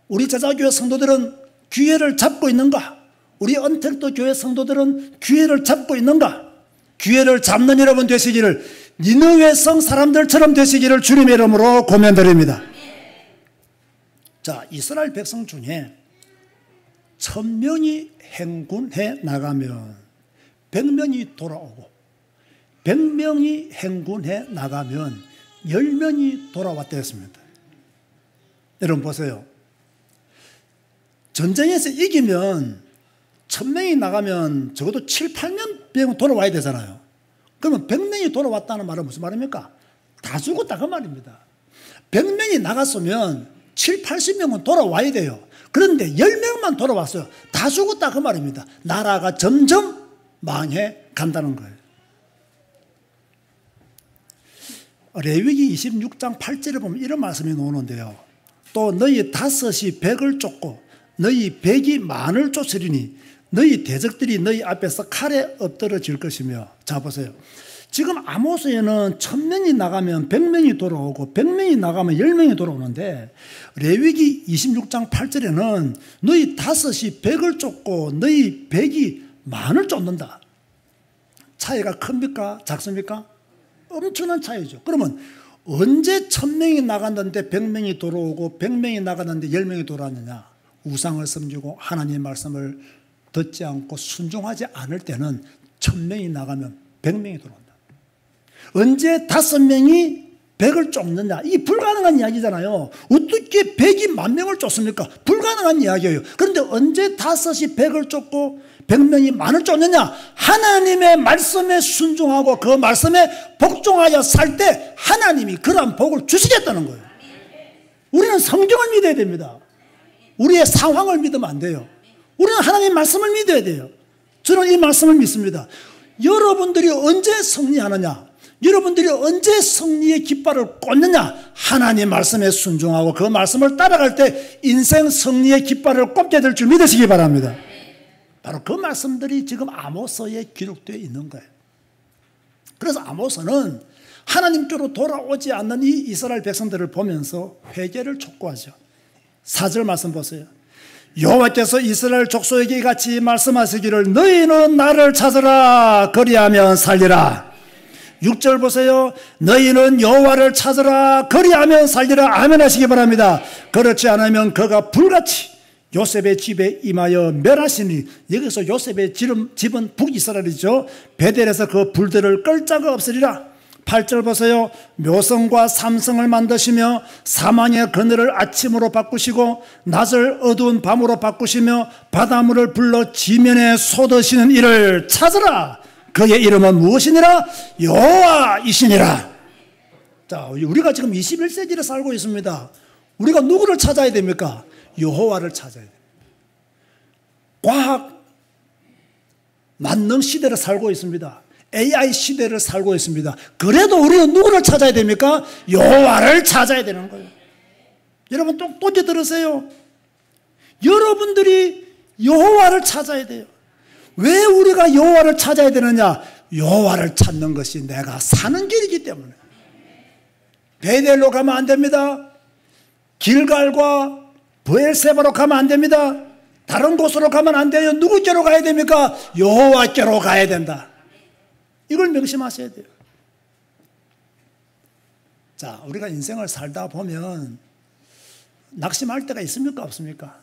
우리 제자교회 성도들은 기회를 잡고 있는가? 우리 언택도 교회 성도들은 기회를 잡고 있는가? 기회를 잡는 여러분 되시기를, 니느웨 성 사람들처럼 되시기를 주님의 이름으로 고면드립니다. 자, 이스라엘 백성 중에 1000명이 행군해 나가면 100명이 돌아오고, 100명이 행군해 나가면 10명이 돌아왔다 했습니다. 여러분 보세요. 전쟁에서 이기면 1000명이 나가면 적어도 7, 8년 돌아와야 되잖아요. 그러면 100명이 돌아왔다는 말은 무슨 말입니까? 다 죽었다 그 말입니다. 100명이 나갔으면 7, 80명은 돌아와야 돼요. 그런데 10명만 돌아왔어요. 다 죽었다 그 말입니다. 나라가 점점 망해 간다는 거예요. 레위기 26장 8절에 보면 이런 말씀이 나오는데요. 또 너희 다섯이 백을 쫓고 너희 백이 만을 쫓으리니 너희 대적들이 너희 앞에서 칼에 엎드러질 것이며. 자 보세요. 지금 아모스에는 1000명이 나가면 100명이 돌아오고 100명이 나가면 10명이 돌아오는데 레위기 26장 8절에는 너희 다섯이 백을 쫓고 너희 백이 만을 쫓는다. 차이가 큽니까? 작습니까? 엄청난 차이죠. 그러면 언제 1000명이 나갔는데 100명이 돌아오고 100명이 나갔는데 10명이 돌아왔느냐? 우상을 섬기고 하나님의 말씀을 듣지 않고 순종하지 않을 때는 1000명이 나가면 100명이 돌아온다. 언제 5명이 100을 쫓느냐? 이 불가능한 이야기잖아요. 어떻게 100이 10,000명을 쫓습니까? 불가능한 이야기예요. 그런데 언제 5이 100을 쫓고 100명이 만을 쫓느냐? 하나님의 말씀에 순종하고 그 말씀에 복종하여 살 때 하나님이 그러한 복을 주시겠다는 거예요. 우리는 성경을 믿어야 됩니다. 우리의 상황을 믿으면 안 돼요. 우리는 하나님의 말씀을 믿어야 돼요. 저는 이 말씀을 믿습니다. 여러분들이 언제 승리하느냐? 여러분들이 언제 승리의 깃발을 꽂느냐? 하나님 말씀에 순종하고 그 말씀을 따라갈 때 인생 승리의 깃발을 꽂게 될 줄 믿으시기 바랍니다. 바로 그 말씀들이 지금 아모스에 기록되어 있는 거예요. 그래서 아모스는 하나님께로 돌아오지 않는 이 이스라엘 백성들을 보면서 회개를 촉구하죠. 4절 말씀 보세요. 여호와께서 이스라엘 족속에게 이같이 말씀하시기를 너희는 나를 찾으라 그리하면 살리라. 6절 보세요. 너희는 여호와를 찾으라 그리하면 살리라. 아멘 하시기 바랍니다. 그렇지 않으면 그가 불같이 요셉의 집에 임하여 멸하시니. 여기서 요셉의 집은 북이스라엘이죠. 베델에서 그 불들을 끌 자가 없으리라. 8절 보세요. 묘성과 삼성을 만드시며 사망의 그늘을 아침으로 바꾸시고 낮을 어두운 밤으로 바꾸시며 바닷물을 불러 지면에 쏟으시는 이를 찾으라. 그의 이름은 무엇이니라? 여호와이시니라. 자, 우리가 지금 21세기를 살고 있습니다. 우리가 누구를 찾아야 됩니까? 여호와를 찾아야 됩니다. 과학 만능 시대를 살고 있습니다. AI 시대를 살고 있습니다. 그래도 우리는 누구를 찾아야 됩니까? 여호와를 찾아야 되는 거예요. 여러분 똑똑히 들으세요. 여러분들이 여호와를 찾아야 돼요. 왜 우리가 여호와를 찾아야 되느냐? 여호와를 찾는 것이 내가 사는 길이기 때문에. 베델로 가면 안 됩니다. 길갈과 브엘세바로 가면 안 됩니다. 다른 곳으로 가면 안 돼요. 누구께로 가야 됩니까? 여호와께로 가야 된다. 이걸 명심하셔야 돼요. 자, 우리가 인생을 살다 보면 낙심할 때가 있습니까? 없습니까?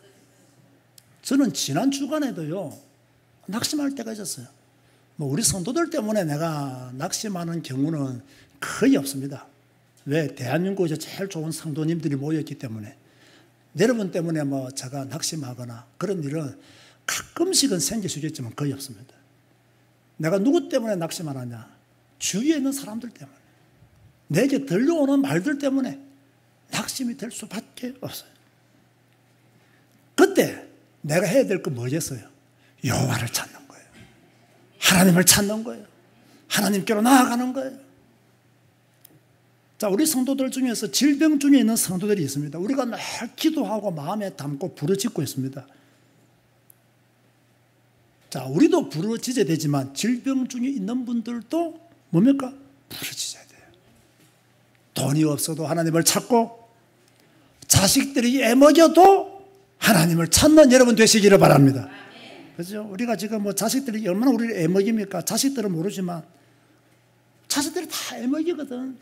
저는 지난 주간에도요, 낙심할 때가 있었어요. 뭐 우리 성도들 때문에 내가 낙심하는 경우는 거의 없습니다. 왜? 대한민국에서 제일 좋은 성도님들이 모였기 때문에. 여러분 때문에 뭐 제가 낙심하거나 그런 일은 가끔씩은 생길 수 있겠지만 거의 없습니다. 내가 누구 때문에 낙심하느냐? 주위에 있는 사람들 때문에. 내게 들려오는 말들 때문에 낙심이 될 수밖에 없어요. 그때 내가 해야 될 건 뭐겠어요? 여호와를 찾는 거예요. 하나님을 찾는 거예요. 하나님께로 나아가는 거예요. 자, 우리 성도들 중에서 질병 중에 있는 성도들이 있습니다. 우리가 늘 기도하고 마음에 담고 부르짖고 있습니다. 자, 우리도 부르짖어야 되지만 질병 중에 있는 분들도 뭡니까? 부르짖어야 돼요. 돈이 없어도 하나님을 찾고 자식들이 애먹여도 하나님을 찾는 여러분 되시기를 바랍니다. 그렇죠? 우리가 지금 뭐 자식들이 얼마나 우리를 애먹입니까? 자식들은 모르지만 자식들이 다 애먹이거든.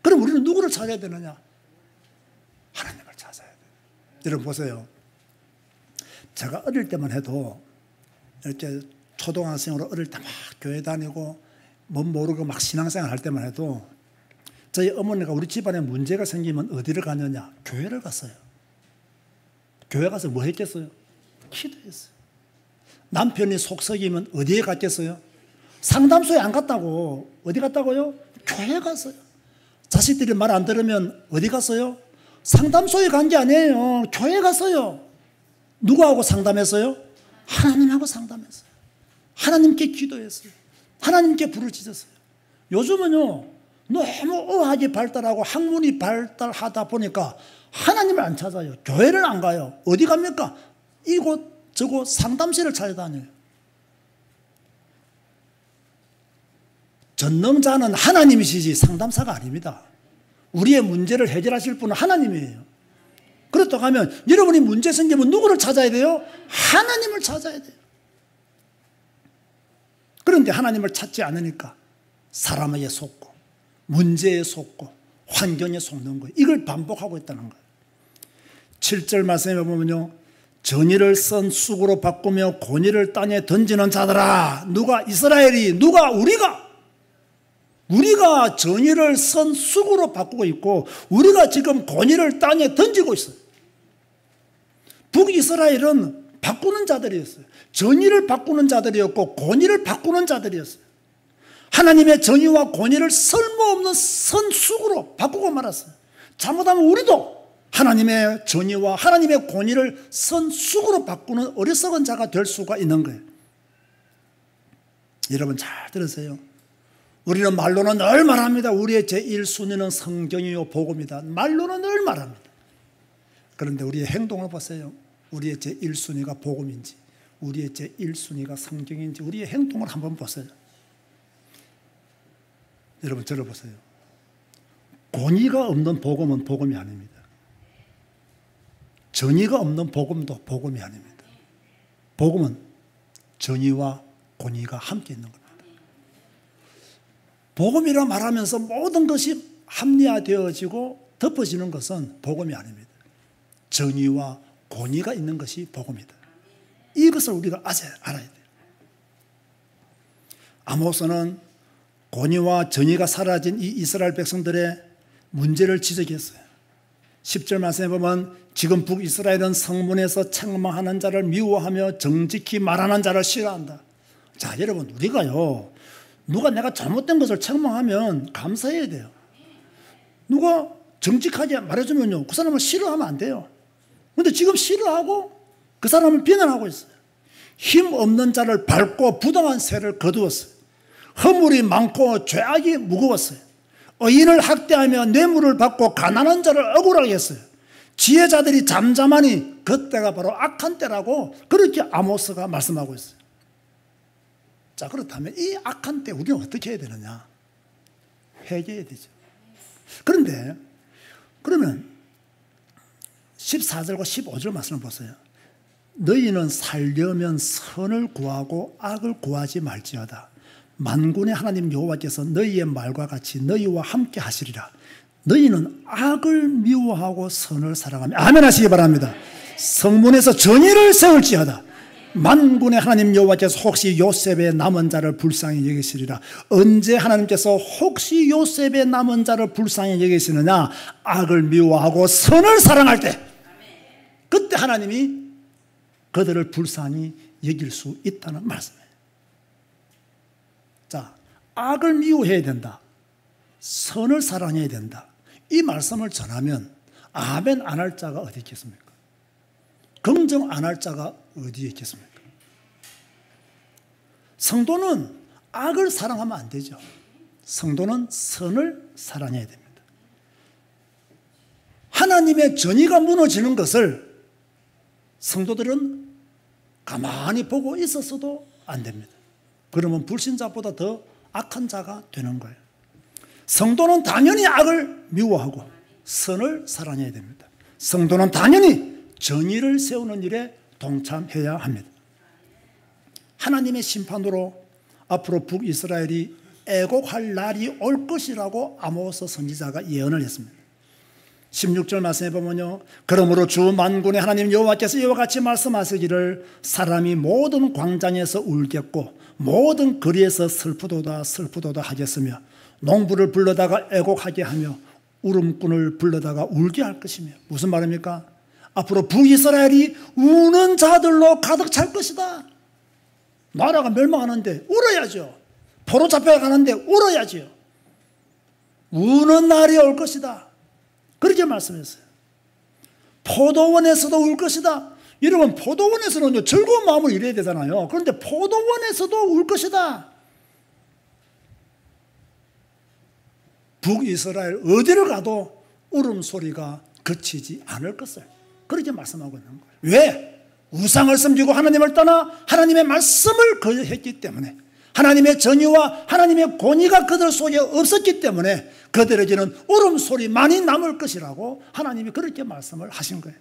그럼 우리는 누구를 찾아야 되느냐? 하나님을 찾아야 돼요. 여러분 보세요. 제가 어릴 때만 해도 이렇게 초등학생으로 어릴 때 막 교회 다니고 못 모르고 막 신앙생활 할 때만 해도 저희 어머니가 우리 집안에 문제가 생기면 어디를 가느냐? 교회를 갔어요. 교회 가서 뭐 했겠어요? 기도했어요. 남편이 속썩이면 어디에 갔겠어요? 상담소에 안 갔다고. 어디 갔다고요? 교회 갔어요. 자식들이 말 안 들으면 어디 갔어요? 상담소에 간 게 아니에요. 교회 갔어요. 누구하고 상담했어요? 하나님하고 상담했어요. 하나님께 기도했어요. 하나님께 부르짖었어요. 요즘은요, 너무 의학이 발달하고 학문이 발달하다 보니까 하나님을 안 찾아요. 교회를 안 가요. 어디 갑니까? 이곳 저곳 상담실을 찾아다녀요. 전능자는 하나님이시지 상담사가 아닙니다. 우리의 문제를 해결하실 분은 하나님이에요. 그렇다고 하면 여러분이 문제 생기면 누구를 찾아야 돼요? 하나님을 찾아야 돼요. 그런데 하나님을 찾지 않으니까 사람에게 속고 문제에 속고 환경에 속는 거예요. 이걸 반복하고 있다는 거예요. 7절 말씀에 보면요, 정의를 쓴 쑥으로 바꾸며 권위를 땅에 던지는 자들아. 누가? 이스라엘이. 누가? 우리가 정의를 쓴 쑥으로 바꾸고 있고 우리가 지금 권위를 땅에 던지고 있어요. 북이스라엘은 바꾸는 자들이었어요. 정의를 바꾸는 자들이었고 권위를 바꾸는 자들이었어요. 하나님의 정의와 권위를 쓸모없는 선 쑥으로 바꾸고 말았어요. 잘못하면 우리도 하나님의 정의와 하나님의 권위를 선 쑥으로 바꾸는 어리석은 자가 될 수가 있는 거예요. 여러분 잘 들으세요. 우리는 말로는 늘 말합니다. 우리의 제1순위는 성경이요 복음이다. 말로는 늘 말합니다. 그런데 우리의 행동을 보세요. 우리의 제1순위가 복음인지 우리의 제1순위가 성경인지 우리의 행동을 한번 보세요. 여러분 저를 보세요. 권위가 없는 복음은 복음이 아닙니다. 정의가 없는 복음도 복음이 아닙니다. 복음은 정의와 권위가 함께 있는 겁니다. 복음이라 말하면서 모든 것이 합리화되어지고 덮어지는 것은 복음이 아닙니다. 정의와 권위가 있는 것이 복음이다. 이것을 우리가 알아야 돼요. 아모스는 권위와 정의가 사라진 이 이스라엘 백성들의 문제를 지적했어요. 10절 말씀에 보면 지금 북이스라엘은 성문에서 책망하는 자를 미워하며 정직히 말하는 자를 싫어한다. 자, 여러분 우리가요, 누가 내가 잘못된 것을 책망하면 감사해야 돼요. 누가 정직하게 말해주면요, 그 사람을 싫어하면 안 돼요. 그런데 지금 싫어하고 그 사람을 비난하고 있어요. 힘 없는 자를 밟고 부당한 세를 거두었어요. 허물이 많고 죄악이 무거웠어요. 의인을 학대하며 뇌물을 받고 가난한 자를 억울하게 했어요. 지혜자들이 잠잠하니 그때가 바로 악한 때라고 그렇게 아모스가 말씀하고 있어요. 자, 그렇다면 이 악한 때 우리는 어떻게 해야 되느냐? 회개해야 되죠. 그런데 그러면 14절과 15절 말씀을 보세요. 너희는 살려면 선을 구하고 악을 구하지 말지어다. 만군의 하나님 여호와께서 너희의 말과 같이 너희와 함께 하시리라. 너희는 악을 미워하고 선을 사랑하며 아멘 하시기 바랍니다. 성문에서 정의를 세울지어다. 만군의 하나님 여호와께서 혹시 요셉의 남은 자를 불쌍히 여기시리라. 언제 하나님께서 혹시 요셉의 남은 자를 불쌍히 여기시느냐? 악을 미워하고 선을 사랑할 때, 그때 하나님이 그들을 불쌍히 여길 수 있다는 말씀이에요. 자, 악을 미워해야 된다. 선을 사랑해야 된다. 이 말씀을 전하면 아멘 안 할 자가 어디 있겠습니까? 긍정 안 할 자가 어디에 있겠습니까? 성도는 악을 사랑하면 안 되죠. 성도는 선을 사랑해야 됩니다. 하나님의 정의가 무너지는 것을 성도들은 가만히 보고 있었어도 안 됩니다. 그러면 불신자보다 더 악한 자가 되는 거예요. 성도는 당연히 악을 미워하고 선을 사랑해야 됩니다. 성도는 당연히 정의를 세우는 일에 동참해야 합니다. 하나님의 심판으로 앞으로 북이스라엘이 애곡할 날이 올 것이라고 아모스 선지자가 예언을 했습니다. 16절 말씀해 보면요, 그러므로 주 만군의 하나님 여호와께서 이와 같이 말씀하시기를 사람이 모든 광장에서 울겠고 모든 거리에서 슬프도다 슬프도다 하겠으며 농부를 불러다가 애곡하게 하며 울음꾼을 불러다가 울게 할 것이며. 무슨 말입니까? 앞으로 북이스라엘이 우는 자들로 가득 찰 것이다. 나라가 멸망하는데 울어야죠. 포로 잡혀가는데 울어야죠. 우는 날이 올 것이다. 그렇게 말씀했어요. 포도원에서도 울 것이다. 여러분, 포도원에서는 즐거운 마음으로 일해야 되잖아요. 그런데 포도원에서도 울 것이다. 북이스라엘 어디를 가도 울음소리가 그치지 않을 것을 그렇게 말씀하고 있는 거예요. 왜? 우상을 섬기고 하나님을 떠나 하나님의 말씀을 거역했기 때문에, 하나님의 정의와 하나님의 권위가 그들 속에 없었기 때문에 그들에게는 울음소리만이 남을 것이라고 하나님이 그렇게 말씀을 하신 거예요.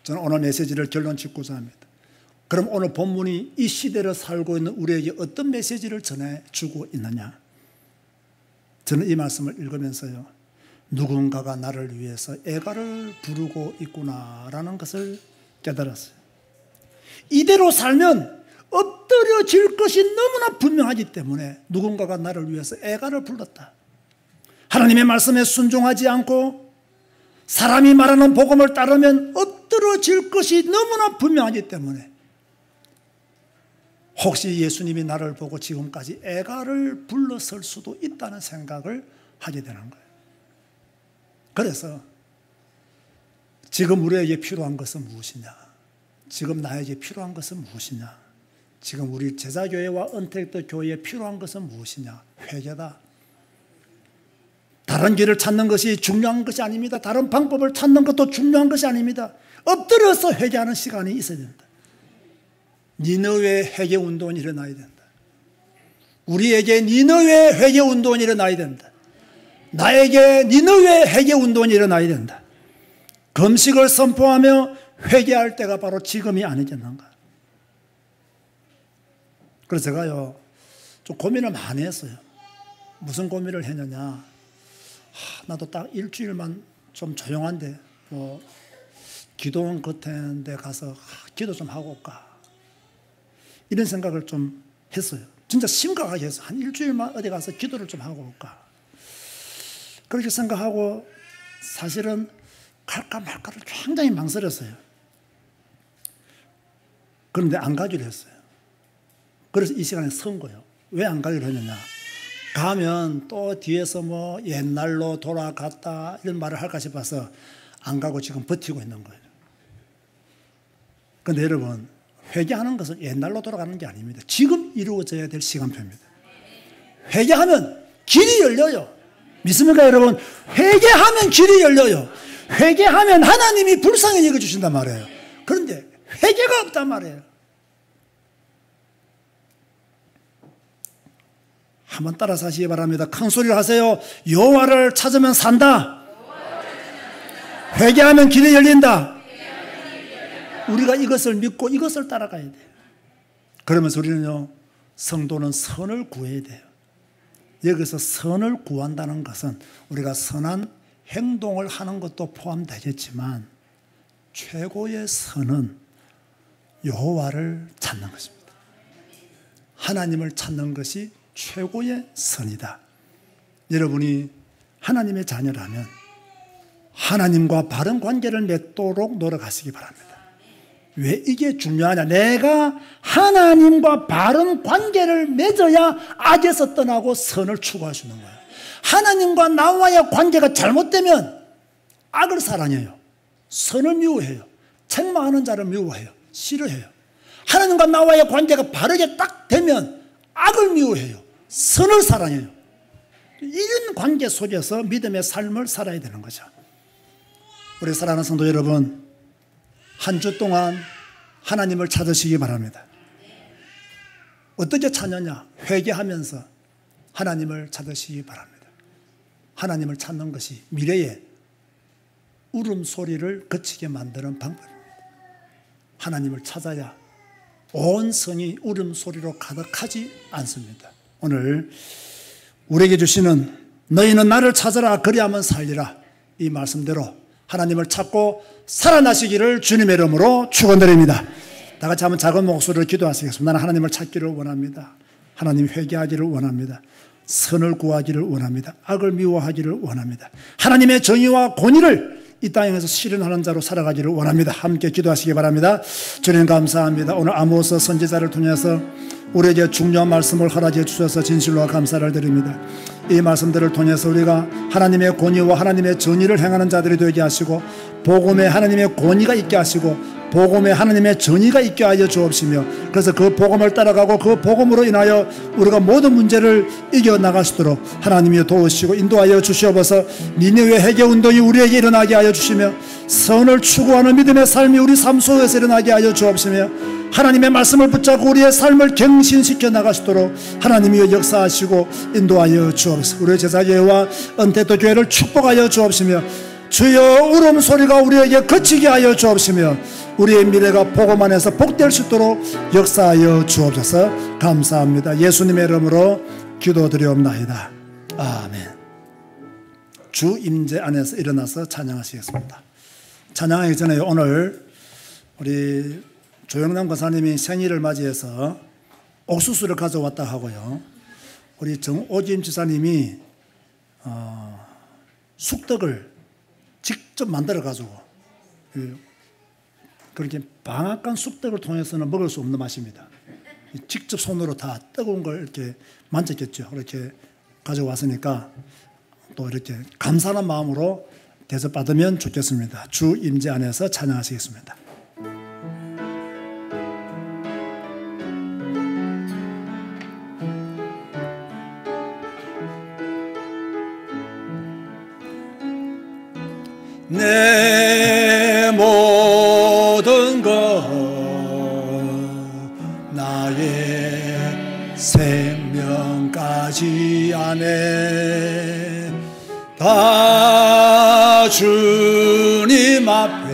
저는 오늘 메시지를 결론 짓고자 합니다. 그럼 오늘 본문이 이 시대를 살고 있는 우리에게 어떤 메시지를 전해주고 있느냐? 저는 이 말씀을 읽으면서요, 누군가가 나를 위해서 애가를 부르고 있구나라는 것을 깨달았어요. 이대로 살면 엎드려질 것이 너무나 분명하기 때문에 누군가가 나를 위해서 애가를 불렀다. 하나님의 말씀에 순종하지 않고 사람이 말하는 복음을 따르면 엎드려질 것이 너무나 분명하기 때문에 혹시 예수님이 나를 보고 지금까지 애가를 불렀을 수도 있다는 생각을 하게 되는 거예요. 그래서 지금 우리에게 필요한 것은 무엇이냐? 지금 나에게 필요한 것은 무엇이냐? 지금 우리 제자교회와 언택트 교회에 필요한 것은 무엇이냐? 회개다. 다른 길을 찾는 것이 중요한 것이 아닙니다. 다른 방법을 찾는 것도 중요한 것이 아닙니다. 엎드려서 회개하는 시간이 있어야 된다. 니느웨 회개 운동이 일어나야 된다. 우리에게 니느웨 회개 운동이 일어나야 된다. 나에게 니느웨 회개 운동이 일어나야 된다. 금식을 선포하며 회개할 때가 바로 지금이 아니겠는가. 그래서 제가요, 좀 고민을 많이 했어요. 무슨 고민을 했느냐. 나도 딱 일주일만 좀 조용한데 뭐 기도원 같은 데 가서 기도 좀 하고 올까, 이런 생각을 좀 했어요. 진짜 심각하게 했어요. 한 일주일만 어디 가서 기도를 좀 하고 올까, 그렇게 생각하고 사실은 갈까 말까를 굉장히 망설였어요. 그런데 안 가기로 했어요. 그래서 이 시간에 선 거예요. 왜 안 가기로 했느냐. 가면 또 뒤에서 뭐 옛날로 돌아갔다 이런 말을 할까 싶어서 안 가고 지금 버티고 있는 거예요. 그런데 여러분, 회개하는 것은 옛날로 돌아가는 게 아닙니다. 지금 이루어져야 될 시간표입니다. 회개하면 길이 열려요. 믿습니까 여러분? 회개하면 길이 열려요. 회개하면 하나님이 불쌍히 여겨주신단 말이에요. 그런데 회개가 없단 말이에요. 한번 따라서 하시기 바랍니다. 큰 소리를 하세요. 여호와를 찾으면 산다. 회개하면 길이 열린다. 우리가 이것을 믿고 이것을 따라가야 돼요. 그러면서 우리는요, 성도는 선을 구해야 돼요. 여기서 선을 구한다는 것은 우리가 선한 행동을 하는 것도 포함되겠지만 최고의 선은 여호와를 찾는 것입니다. 하나님을 찾는 것이 최고의 선이다. 여러분이 하나님의 자녀라면 하나님과 바른 관계를 맺도록 노력하시기 바랍니다. 왜 이게 중요하냐? 내가 하나님과 바른 관계를 맺어야 악에서 떠나고 선을 추구할 수 있는 거예요. 하나님과 나와의 관계가 잘못되면 악을 사랑해요. 선을 미워해요. 책망하는 자를 미워해요. 싫어해요. 하나님과 나와의 관계가 바르게 딱 되면 악을 미워해요. 선을 사랑해요. 이런 관계 속에서 믿음의 삶을 살아야 되는 거죠. 우리 사랑하는 성도 여러분, 한 주 동안 하나님을 찾으시기 바랍니다. 어떻게 찾느냐? 회개하면서 하나님을 찾으시기 바랍니다. 하나님을 찾는 것이 미래의 울음소리를 그치게 만드는 방법입니다. 하나님을 찾아야 온 성이 울음소리로 가득하지 않습니다. 오늘 우리에게 주시는 너희는 나를 찾아라 그리하면 살리라, 이 말씀대로 하나님을 찾고 살아나시기를 주님의 이름으로 축원드립니다. 다 같이 한번 작은 목소리로 기도하시겠습니다. 나는 하나님을 찾기를 원합니다. 하나님 회개하기를 원합니다. 선을 구하기를 원합니다. 악을 미워하기를 원합니다. 하나님의 정의와 권위를 이 땅에서 실현하는 자로 살아가기를 원합니다. 함께 기도하시기 바랍니다. 주님 감사합니다. 오늘 아모스 선지자를 통해서 우리에게 중요한 말씀을 허락해 주셔서 진실로 감사를 드립니다. 이 말씀들을 통해서 우리가 하나님의 권위와 하나님의 정의를 행하는 자들이 되게 하시고 복음에 하나님의 권위가 있게 하시고 복음에 하나님의 정의가 있게 하여 주옵시며 그래서 그 복음을 따라가고 그 복음으로 인하여 우리가 모든 문제를 이겨나갈 수 있도록 하나님이 도우시고 인도하여 주시옵소서. 니느웨 회개운동이 우리에게 일어나게 하여 주시며 선을 추구하는 믿음의 삶이 우리 삶 속에서 일어나게 하여 주옵시며 하나님의 말씀을 붙잡고 우리의 삶을 갱신시켜 나갈 수 있도록 하나님이 역사하시고 인도하여 주옵소서. 우리의 제자교회와 은퇴도 교회를 축복하여 주옵시며 주여 울음소리가 우리에게 그치게 하여 주옵시며 우리의 미래가 복음 안에서 복될 수 있도록 역사하여 주옵소서. 감사합니다. 예수님의 이름으로 기도드리옵나이다. 아멘. 주 임재 안에서 일어나서 찬양하시겠습니다. 찬양하기 전에 오늘 우리 조영남 권사님이 생일을 맞이해서 옥수수를 가져왔다 하고요. 우리 정오진 지사님이 숙덕을 직접 만들어 가지고 그렇게 방앗간 쑥떡을 통해서는 먹을 수 없는 맛입니다. 직접 손으로 다 뜨거운 걸 이렇게 만졌겠죠. 이렇게 가져왔으니까 또 이렇게 감사한 마음으로 대접받으면 좋겠습니다. 주 임재 안에서 찬양하시겠습니다. 내 모든 것 나의 생명까지 안에 다 주님 앞에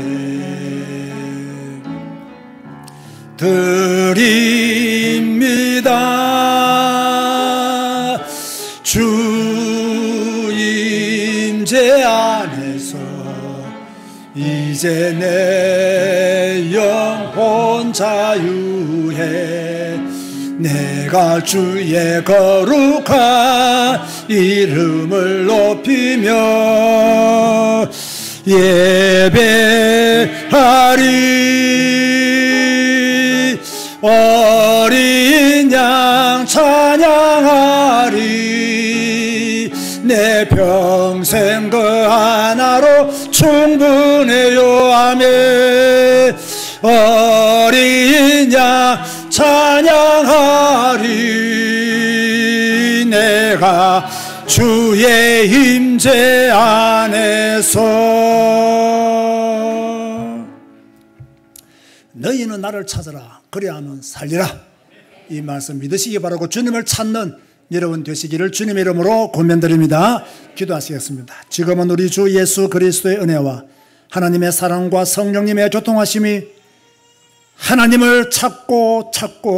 드립니다. 주 임재 안에서 이제 내 영혼 자유해 내가 주의 거룩한 이름을 높이며 예배하리 어린 양 찬양하리 내 평생 그 하나로 충분해요. 아멘. 어린 양 찬양하리 내가 주의 임재 안에서 너희는 나를 찾으라 그리하면 살리라. 이 말씀 믿으시기 바라고 주님을 찾는 여러분 되시기를 주님의 이름으로 권면드립니다. 기도하시겠습니다. 지금은 우리 주 예수 그리스도의 은혜와 하나님의 사랑과 성령님의 교통하심이 하나님을 찾고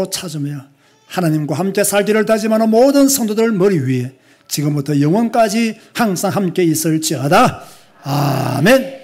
찾으며 하나님과 함께 살기를 다짐하는 모든 성도들 머리 위에 지금부터 영원까지 항상 함께 있을지어다. 아멘.